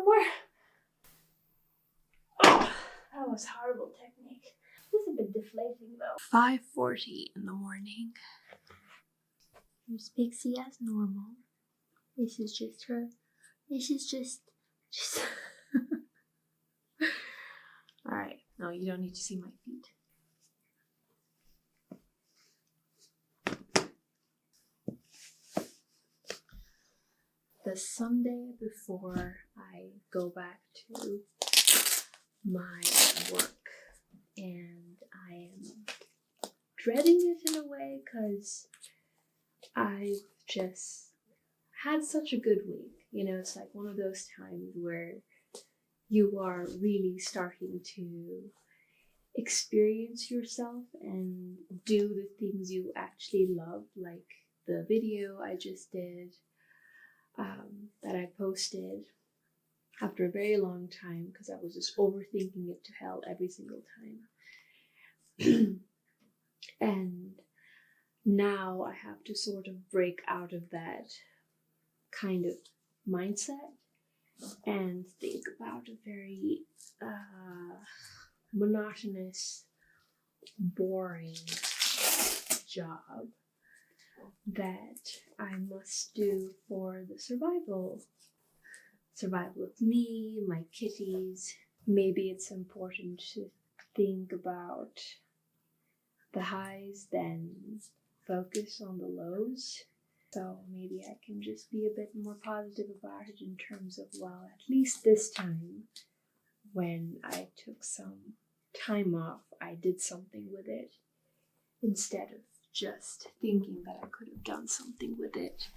no more. Oh, that was horrible technique. It's a bit deflating though. 5:40 in the morning. Here's Pixie as normal. This is just her. This is just... Alright, no, you don't need to see my feet. The Sunday before I go back to my work, and I am dreading it in a way because I've just had such a good week. You know, it's like one of those times where you are really starting to experience yourself and do the things you actually love, like the video I just did that I posted after a very long time because I was just overthinking it to hell every single time. And now I have to sort of break out of that kind of mindset and think about a very monotonous, boring job that I must do for the survival of me, my kitties. Maybe it's important to think about the highs, then focus on the lows. So maybe I can just be a bit more positive about it in terms of, well, at least this time when I took some time off, I did something with it instead of just thinking that I could have done something with it.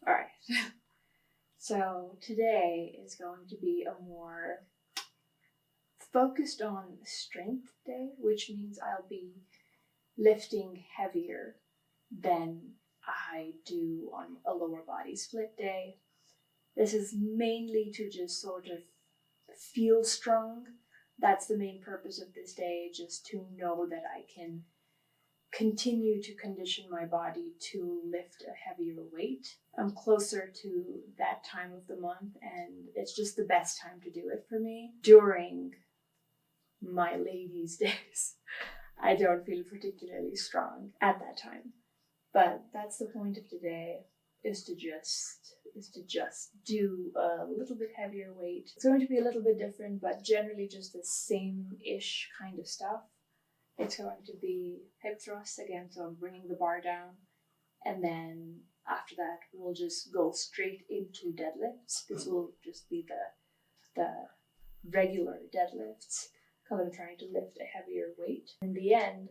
Alright. So today is going to be a more focused on strength day, which means I'll be lifting heavier than I do on a lower body split day. This is mainly to just sort of feel strong. That's the main purpose of this day, just to know that I can continue to condition my body to lift a heavier weight. I'm closer to that time of the month, and it's just the best time to do it for me. During my ladies' days, I don't feel particularly strong at that time. But that's the point of today, is to just do a little bit heavier weight. It's going to be a little bit different, but generally just the same-ish kind of stuff. It's going to be hip thrusts again, so I'm bringing the bar down, and then after that we'll just go straight into deadlifts. This will just be the regular deadlifts because I'm trying to lift a heavier weight. In the end,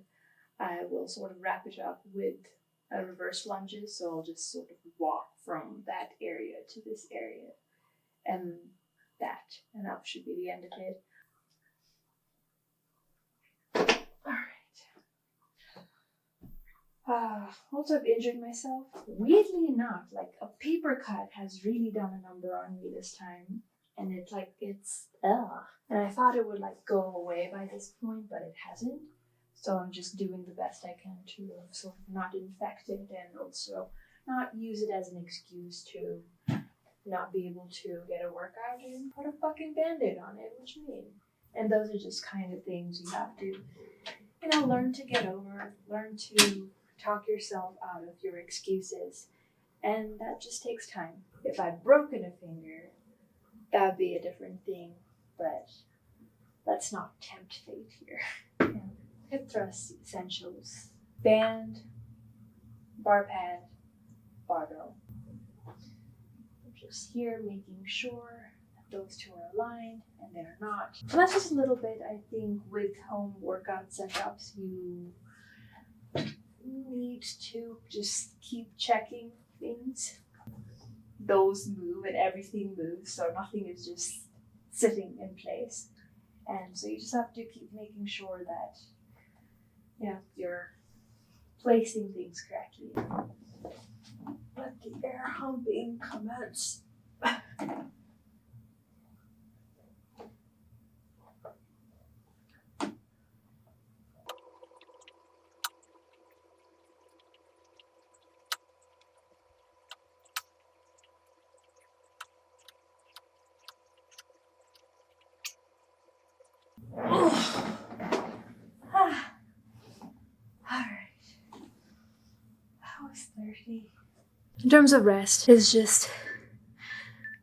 I will sort of wrap it up with a reverse lunges, so I'll just sort of walk from that area to this area, and that should be the end of it. Also, I've injured myself. Weirdly enough, like a paper cut has really done a number on me this time. And it's and I thought it would like go away by this point, but it hasn't. So I'm just doing the best I can to sort of not infect it and also not use it as an excuse to not be able to get a workout and put a fucking band-aid on it, which you mean. And those are just kind of things you have to, learn to get over, learn to talk yourself out of your excuses, and that just takes time. If I'd broken a finger, that would be a different thing, but let's not tempt fate here. Hip thrust essentials: band, bar pad, barbell. I'm just here making sure that those two are aligned, and they're not. So that's just a little bit, I think, with home workout setups. You need to just keep checking things. Those move and everything moves, so nothing is just sitting in place. And so you just have to keep making sure that you're placing things correctly. Let the air humping commence. 2:30. In terms of rest, is just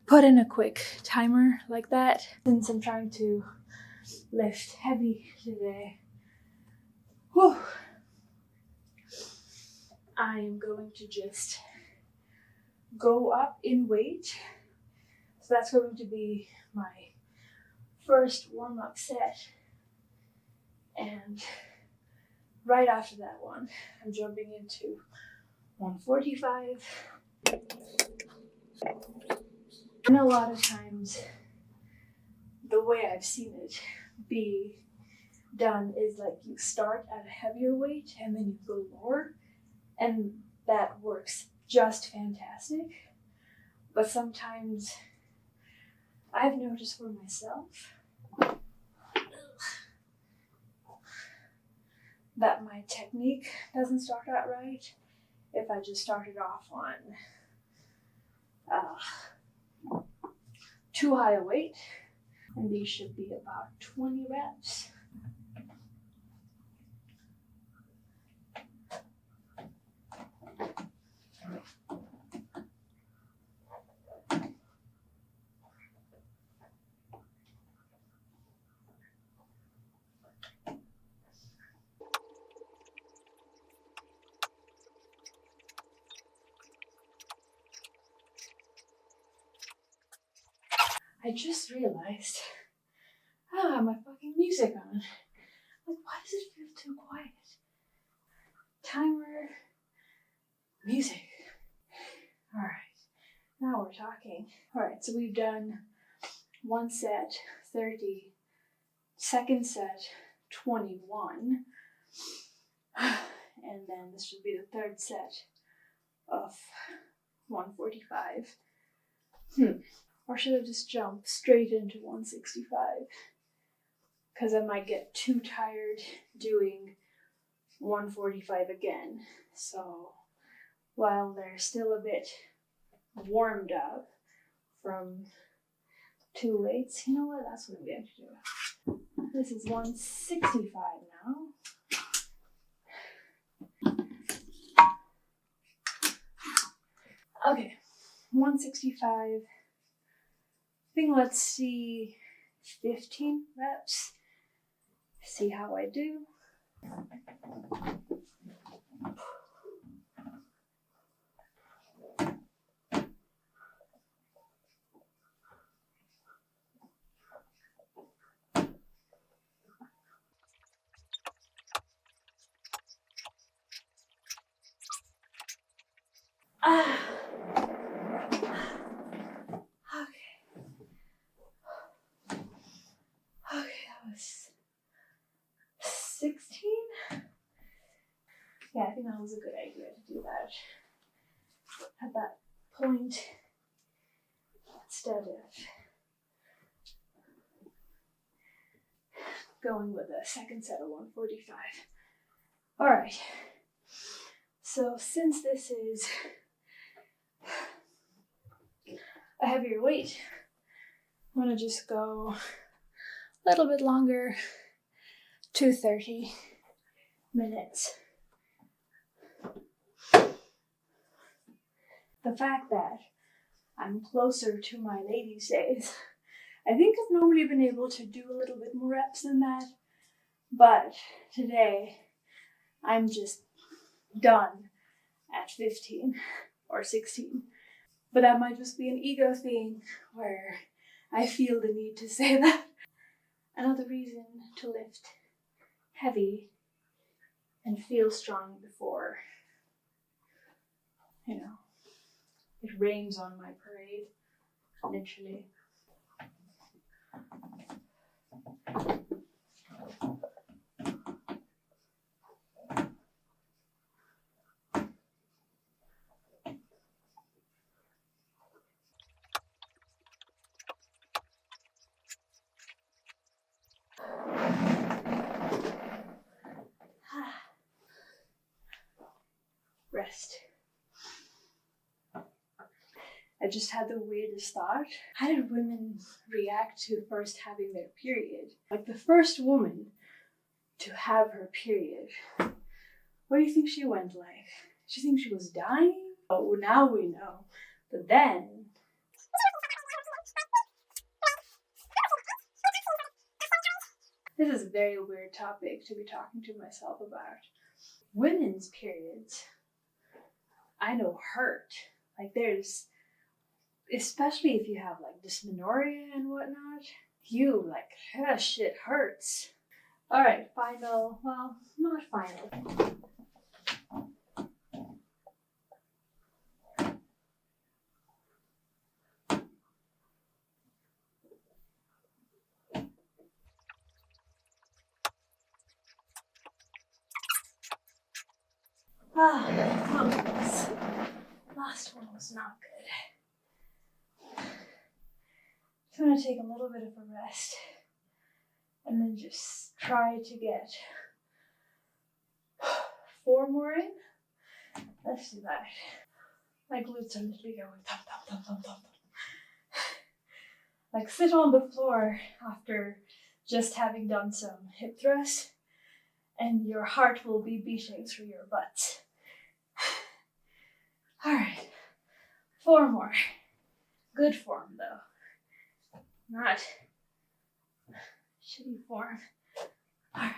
put in a quick timer like that. Since I'm trying to lift heavy today, whew, I am going to just go up in weight. So that's going to be my first warm-up set. And right after that one, I'm jumping into 145. And a lot of times, the way I've seen it be done is like you start at a heavier weight and then you go lower, and that works just fantastic. But sometimes I've noticed for myself that my technique doesn't start out right if I just started off on too high a weight. And these should be about 20 reps. I just realized I have my fucking music on. Like, why does it feel too quiet? Timer, music. Alright, now we're talking. Alright, so we've done one set, 30, second set, 21, and then this should be the third set of 145. Or should I just jump straight into 165? Because I might get too tired doing 145 again. So while they're still a bit warmed up from two weights, you know what? That's what I'm going to do. This is 165 now. Okay, 165. I think let's see 15 reps. See how I do. Okay, that was 16? Yeah, I think that was a good idea to do that at that point instead of going with a second set of 145. Alright, so since this is a heavier weight, I'm gonna just go a little bit longer, 2:30 minutes. The fact that I'm closer to my ladies' days, I think I've normally been able to do a little bit more reps than that, but today I'm just done at 15 or 16. But that might just be an ego thing where I feel the need to say that. Another reason to lift heavy and feel strong before, it rains on my parade, literally. Rest. I just had the weirdest thought. How did women react to first having their period? Like the first woman to have her period. What do you think she went like? She thinks she was dying? Oh, now we know. But then... This is a very weird topic to be talking to myself about. Women's periods, I know, hurt. Like there's, especially if you have like dysmenorrhea and whatnot, that shit hurts. All right, final, well, not final. Last one was not good. So I'm gonna take a little bit of a rest and then just try to get 4 more in. Let's do that. My glutes are literally going thump, thump, thump, thump, thump. Like sit on the floor after just having done some hip thrusts and your heart will be beating through your butt. All right, 4 more. Good form though, not shitty form. All right.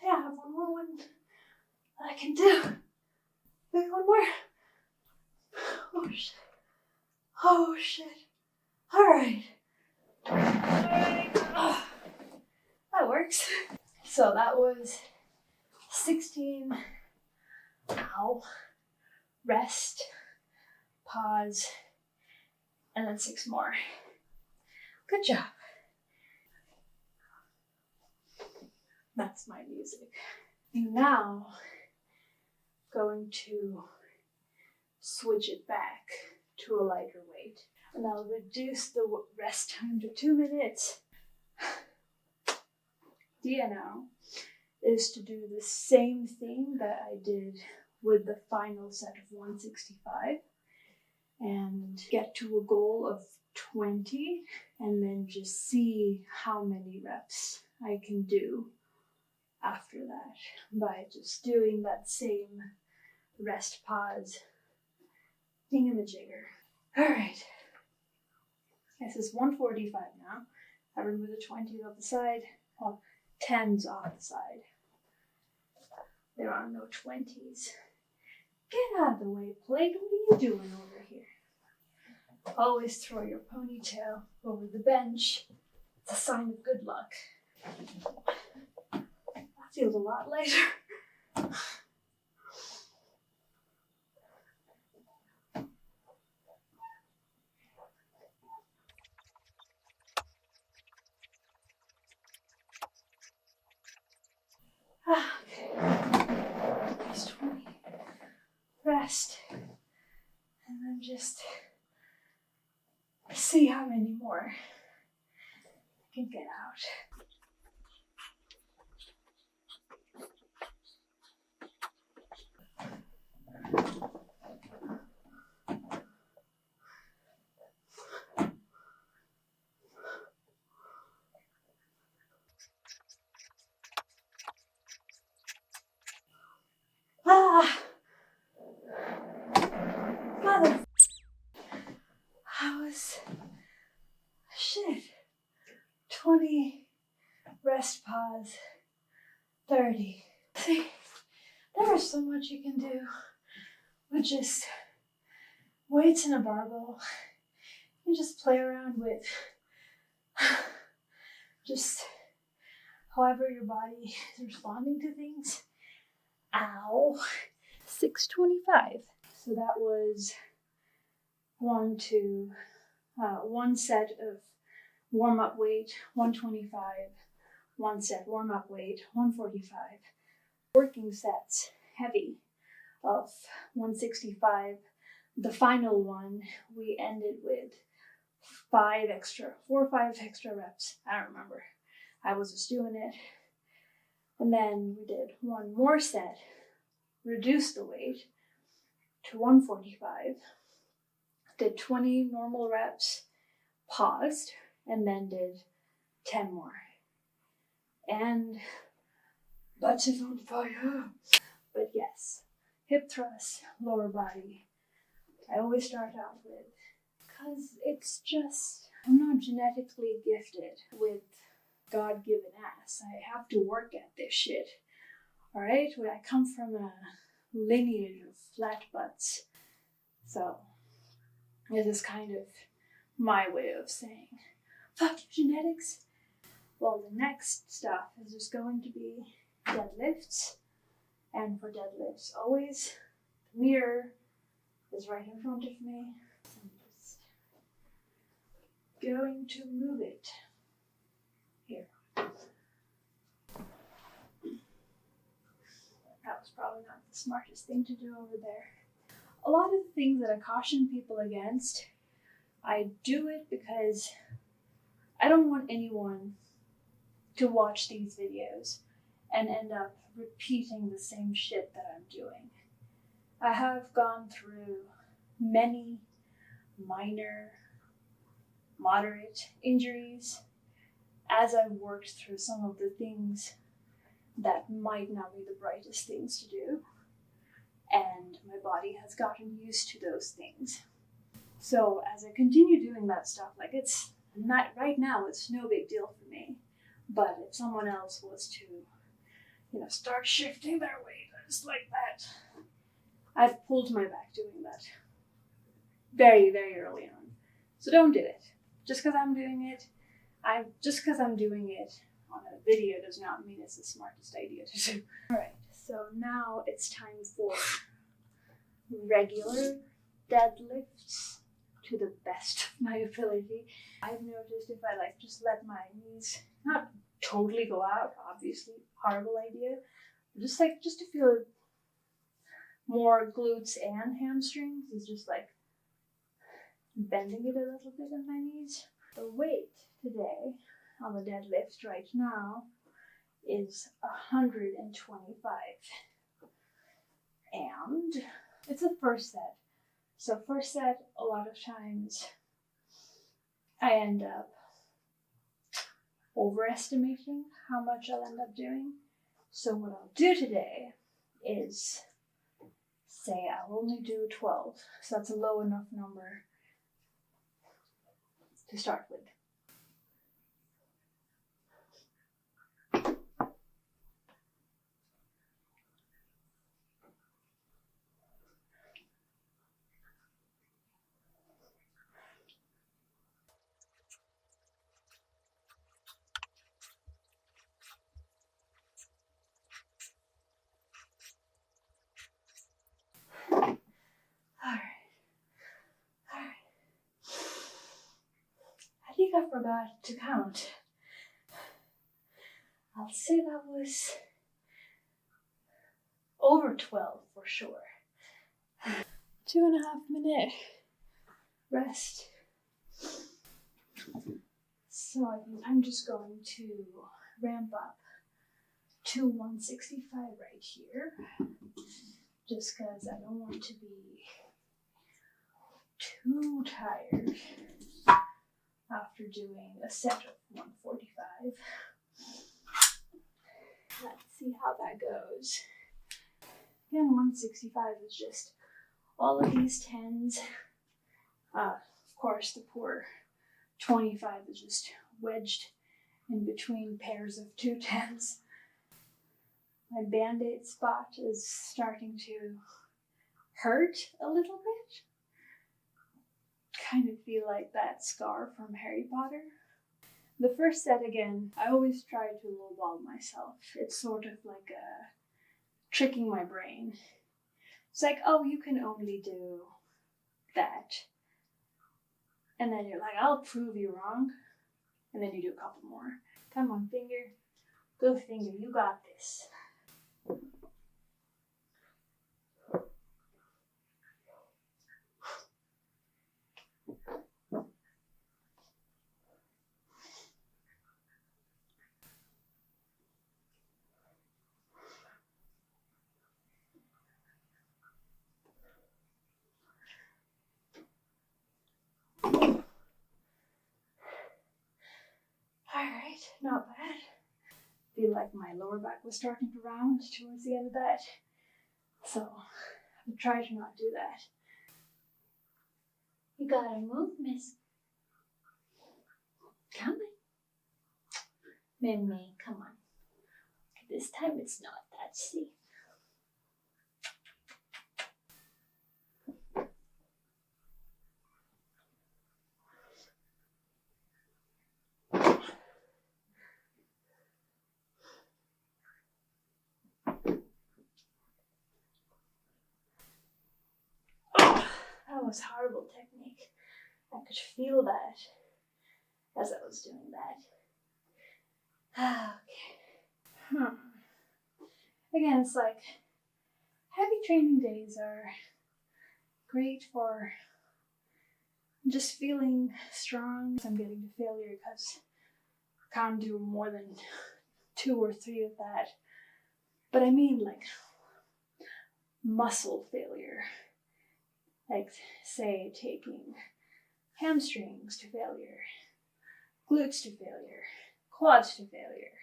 Yeah, I have one more one that I can do. Maybe one more. Oh shit. Oh shit. All right. That works. So that was 16. Ow. Rest. Pause. And then 6 more. Good job. That's my music. Now, going to switch it back to a lighter weight. And I'll reduce the rest time to 2 minutes. idea now is to do the same thing that I did with the final set of 165 and get to a goal of 20 and then just see how many reps I can do after that by just doing that same rest pause thingamajigger. All right, this is 145 now. I remove the 20s off the side, well, 10s off the side. There are no 20s. Get out of the way, plate. What are you doing over here? Always throw your ponytail over the bench. It's a sign of good luck. That feels a lot lighter. Okay. Just 20. Rest. And then just see how many more I can get out. Mother. Shit. 20, rest pause, 30. See, there is so much you can do with just weights and a barbell. You just play around with just however your body is responding to things. Ow. 625. So that was one set of warm-up weight, 125, one set warm-up weight, 145. Working sets, heavy, of 165. The final one, we ended with 4 or 5 extra reps. I don't remember. I was just doing it. And then we did one more set, reduced the weight to 145. did 20 normal reps, paused, and then did 10 more. And butts is on fire. But yes, hip thrust, lower body. I always start out with, because it's just, I'm not genetically gifted with God-given ass. I have to work at this shit. Alright? I come from a lineage of flat butts. So, this is kind of my way of saying, fuck genetics. Well, the next stuff is just going to be deadlifts. And for deadlifts, always the mirror is right in front of me. I'm just going to move it here. That was probably not the smartest thing to do over there. A lot of the things that I caution people against, I do it because I don't want anyone to watch these videos and end up repeating the same shit that I'm doing. I have gone through many minor, moderate injuries as I've worked through some of the things that might not be the brightest things to do. And my body has gotten used to those things. So as I continue doing that stuff, like it's not, right now it's no big deal for me. But if someone else was to, start shifting their weight just like that, I've pulled my back doing that very, very early on. So don't do it. Just because I'm doing it on a video does not mean it's the smartest idea to do. Alright, so now it's time for regular deadlifts to the best of my ability. I've noticed if I just let my knees not totally go out, obviously horrible idea, but just to feel more glutes and hamstrings is just bending it a little bit on my knees. The weight today on the deadlift right now is 125. And it's a first set. So first set, a lot of times I end up overestimating how much I'll end up doing. So what I'll do today is say I'll only do 12. So that's a low enough number to start with. I think I forgot to count. I'll say that was over 12 for sure. 2.5 minute rest. So I think I'm just going to ramp up to 165 right here. Just because I don't want to be too tired after doing a set of 145. Let's see how that goes. Again, 165 is just all of these 10s. Of course, the poor 25 is just wedged in between pairs of 2 10s. My band-aid spot is starting to hurt a little bit. Kind of feel like that scar from Harry Potter. The first set, again, I always try to lowball myself. It's sort of like tricking my brain. It's like, oh, you can only do that. And then you're like, I'll prove you wrong. And then you do a couple more. Come on, finger. Go finger, you got this. not bad. Feel like my lower back was starting to round towards the end of that. So I'll try to not do that. You gotta move, miss. Come on. Mimi, come on. This time it's not that safe. That was horrible technique. I could feel that as I was doing that. Okay. Again, it's like heavy training days are great for just feeling strong. I'm getting to failure because I can't do more than 2 or 3 of that. But I mean like muscle failure. Like, say, taking hamstrings to failure, glutes to failure, quads to failure.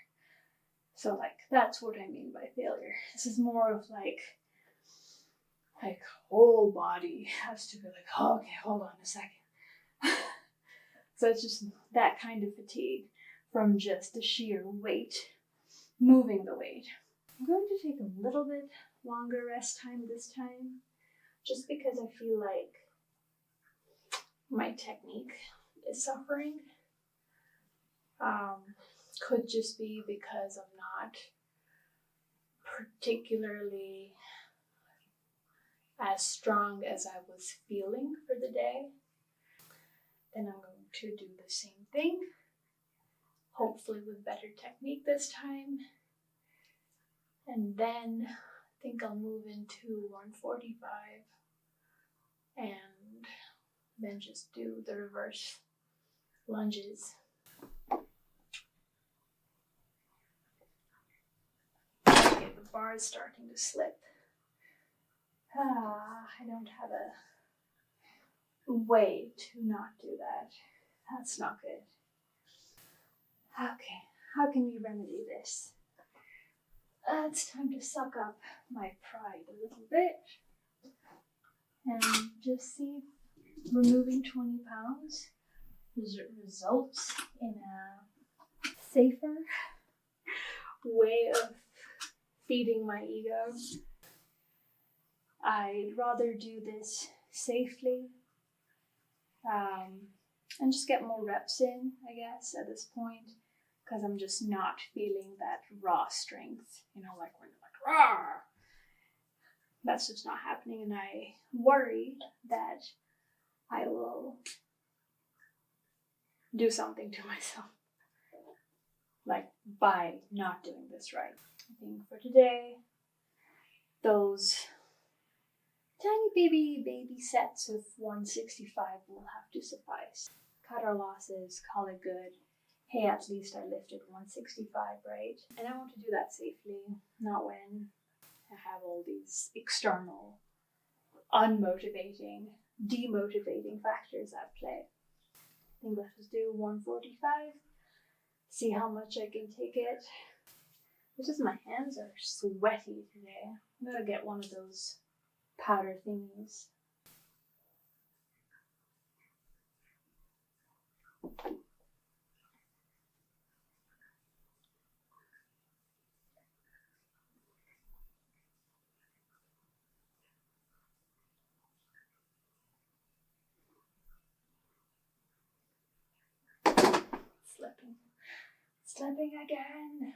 So, like, that's what I mean by failure. This is more of like whole body has to be like, oh, okay, hold on a second. So it's just that kind of fatigue from just the sheer weight, moving the weight. I'm going to take a little bit longer rest time this time, just because I feel like my technique is suffering. Could just be because I'm not particularly as strong as I was feeling for the day. Then I'm going to do the same thing, hopefully with better technique this time. And then I think I'll move into 145 and then just do the reverse lunges. Okay, the bar is starting to slip. I don't have a way to not do that. That's not good. Okay, how can we remedy this? It's time to suck up my pride a little bit and just see if removing 20 pounds results in a safer way of feeding my ego. I'd rather do this safely and just get more reps in, I guess, at this point, because I'm just not feeling that raw strength, like when you're like, rah! That's just not happening, and I worry that I will do something to myself, like by not doing this right. I think for today, those tiny baby sets of 165 will have to suffice. Cut our losses, call it good. Hey, at least I lifted 165, right? And I want to do that safely, not when I have all these external, unmotivating, demotivating factors at play. I think let's just do 145, see how much I can take it. It's just my hands are sweaty today. I'm gonna get one of those powder thingies. Slipping again.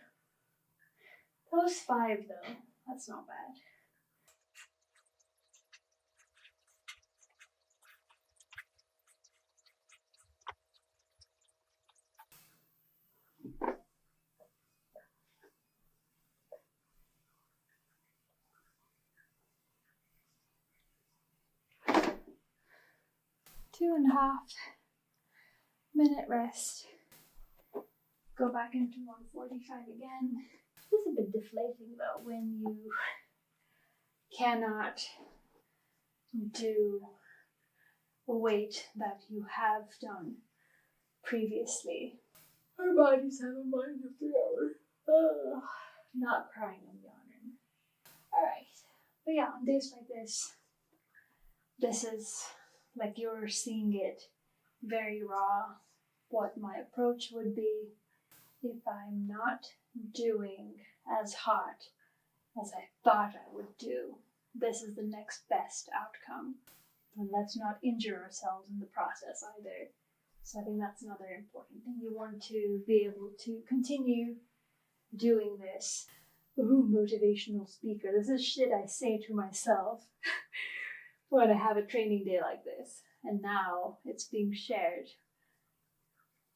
Those 5 though, that's not bad. Two and a half minute rest. Go back into 145 again. It's a bit deflating though when you cannot do a weight that you have done previously. Our bodies have a mind of their own. Not crying, I'm yawning. Alright. But yeah, on days like this is like you're seeing it very raw, what my approach would be if I'm not doing as hot as I thought I would do. This is the next best outcome. And let's not injure ourselves in the process either. So I think that's another important thing. You want to be able to continue doing this. Ooh, motivational speaker. This is shit I say to myself when I have a training day like this. And now it's being shared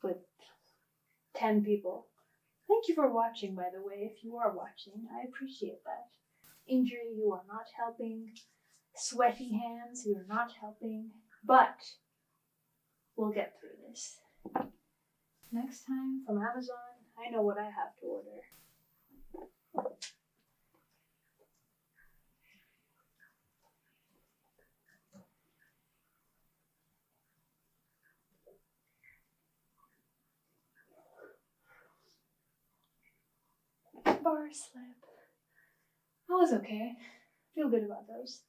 with 10 people. Thank you for watching, by the way. If you are watching, I appreciate that. Injury, you are not helping. Sweaty hands, you are not helping. But we'll get through this. Next time from Amazon, I know what I have to order. Bar slip. That was okay. Feel good about those.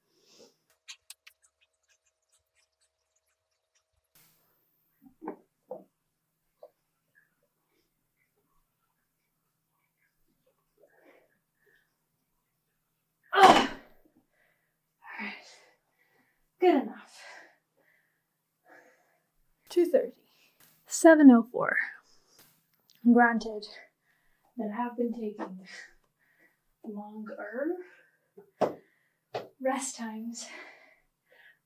Alright. Good enough. 2:30. 7:04. Granted that I have been taking longer rest times,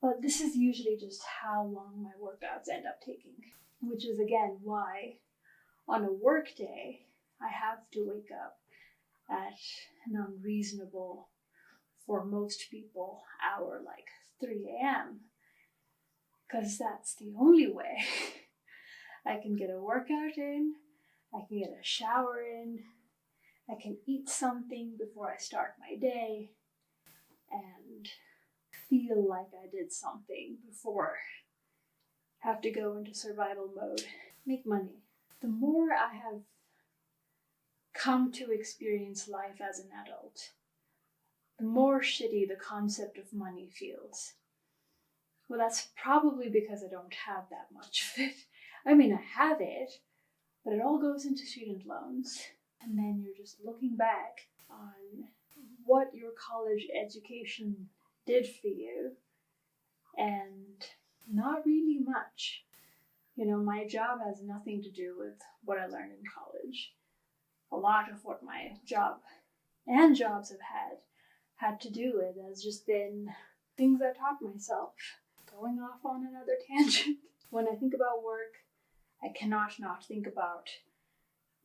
but this is usually just how long my workouts end up taking, which is again why on a work day I have to wake up at an unreasonable, for most people, hour like 3 a.m. because that's the only way I can get a workout in, I can get a shower in, I can eat something before I start my day, and feel like I did something before I have to go into survival mode, make money. The more I have come to experience life as an adult, the more shitty the concept of money feels. Well, that's probably because I don't have that much of it. I mean, I have it, but it all goes into student loans. And then you're just looking back on what your college education did for you, and not really much. You know, my job has nothing to do with what I learned in college. A lot of what my job and jobs have had to do with has just been things I taught myself. Going off on another tangent. When I think about work, I cannot not think about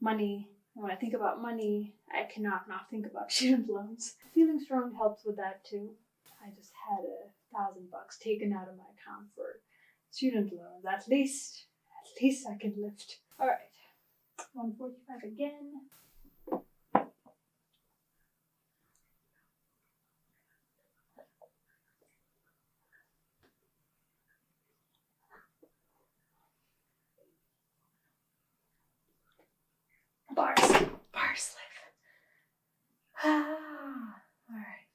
money. When I think about money, I cannot not think about student loans. Feeling strong helps with that too. I just had $1,000 taken out of my account for student loans. At least I can lift. All right, 1:45 again. Bar slip. All right.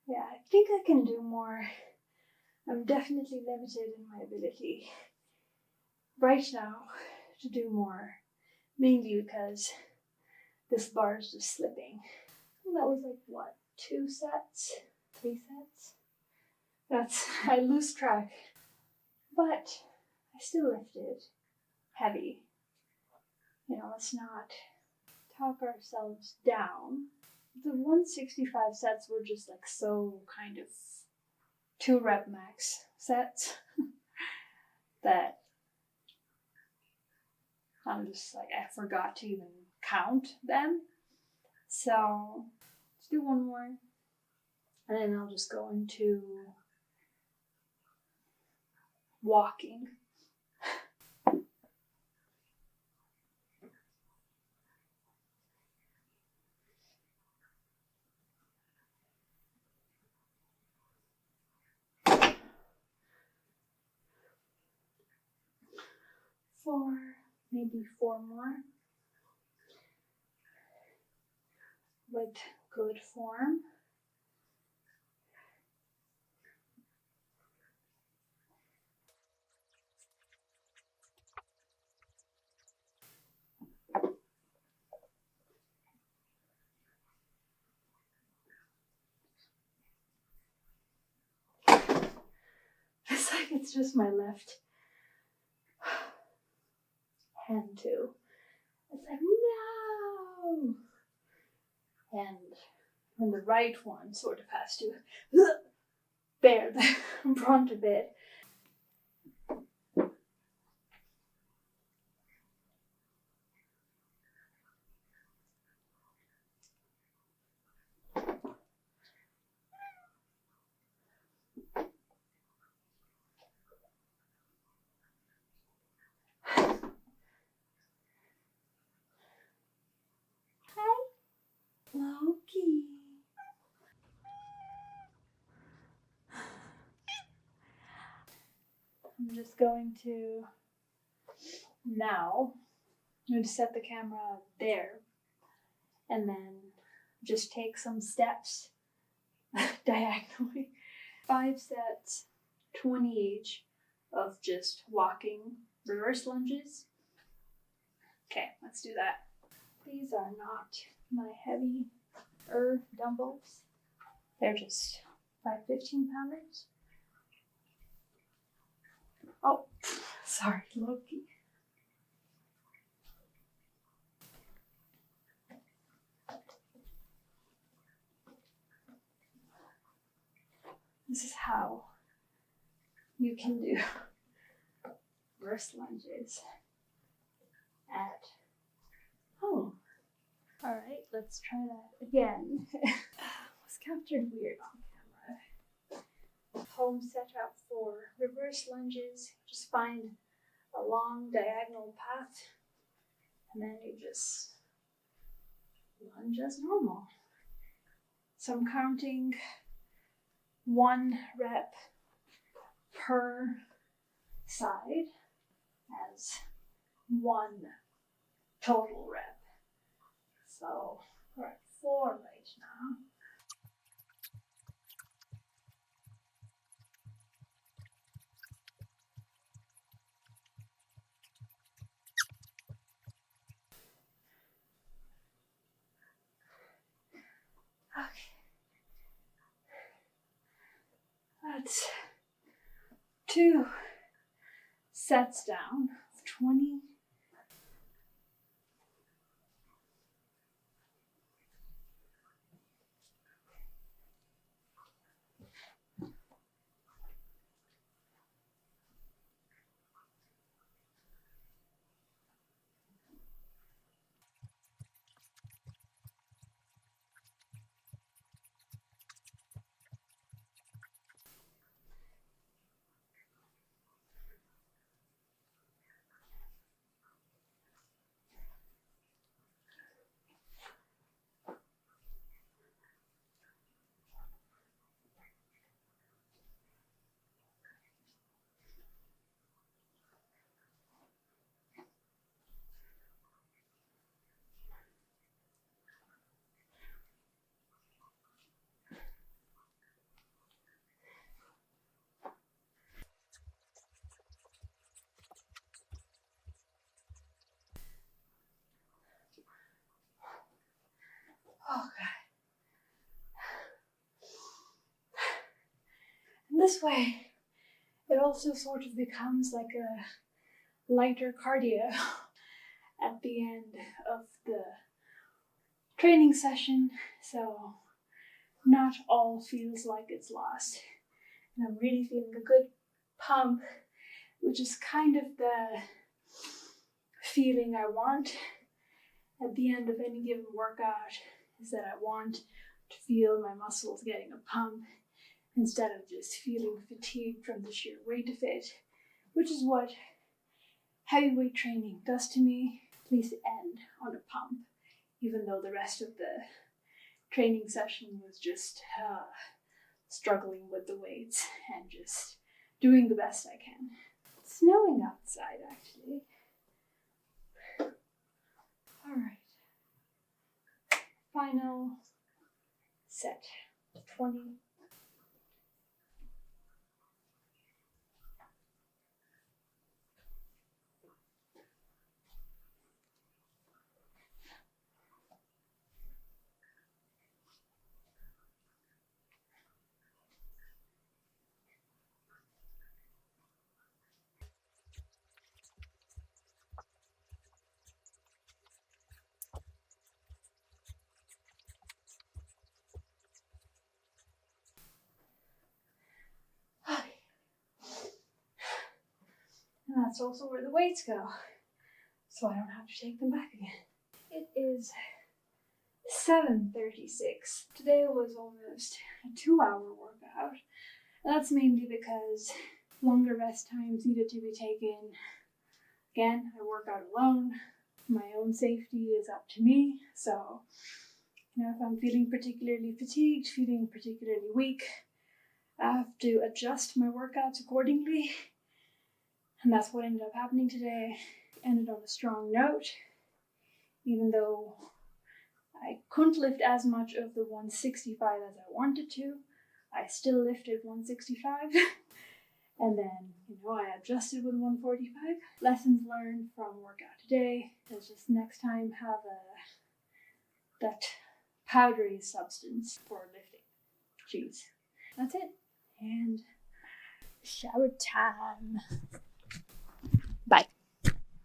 Yeah, I think I can do more. I'm definitely limited in my ability right now to do more, mainly because this bar is just slipping. That was like, what, 2 sets? 3 sets? I lose track. But I still lifted heavy. You know, let's not talk ourselves down. The 165 sets were just like so kind of 2 rep max sets that I'm just like, I forgot to even count them. So let's do one more, and then I'll just go into walking. for maybe 4 more with good form. It's like it's just my left hand too. It's like, no! And the right one sort of has to bear the brunt of it. Hi, Loki. I'm just going to set the camera there and then just take some steps diagonally. 5 sets, 20 each of just walking reverse lunges. Okay, let's do that. These are not my heavy dumbbells. They're just 5 15-pounders. Oh, sorry, Loki. This is how you can do reverse lunges at home. All right, let's try that again. It was captured weird on camera. Home setup for reverse lunges. Just find a long diagonal path and then you just lunge as normal. So I'm counting 1 rep per side as 1 total rep. So we're at 4 right now. Okay. That's 2 sets down, 20. Oh God. And this way, it also sort of becomes like a lighter cardio at the end of the training session. So not all feels like it's lost. And I'm really feeling a good pump, which is kind of the feeling I want at the end of any given workout, is that I want to feel my muscles getting a pump instead of just feeling fatigued from the sheer weight of it, which is what heavyweight training does to me. Please end on a pump, even though the rest of the training session was just struggling with the weights and just doing the best I can. It's snowing outside, actually. Alright. Final set. 20. And that's also where the weights go, so I don't have to take them back again. It is 7:36. Today was almost a 2-hour workout. And that's mainly because longer rest times needed to be taken. Again, I work out alone. My own safety is up to me. So, if I'm feeling particularly fatigued, feeling particularly weak, I have to adjust my workouts accordingly. And that's what ended up happening today. Ended on a strong note, even though I couldn't lift as much of the 165 as I wanted to. I still lifted 165. And then, I adjusted with 145. Lessons learned from workout today is just next time have that powdery substance for lifting. Jeez. That's it. And shower time.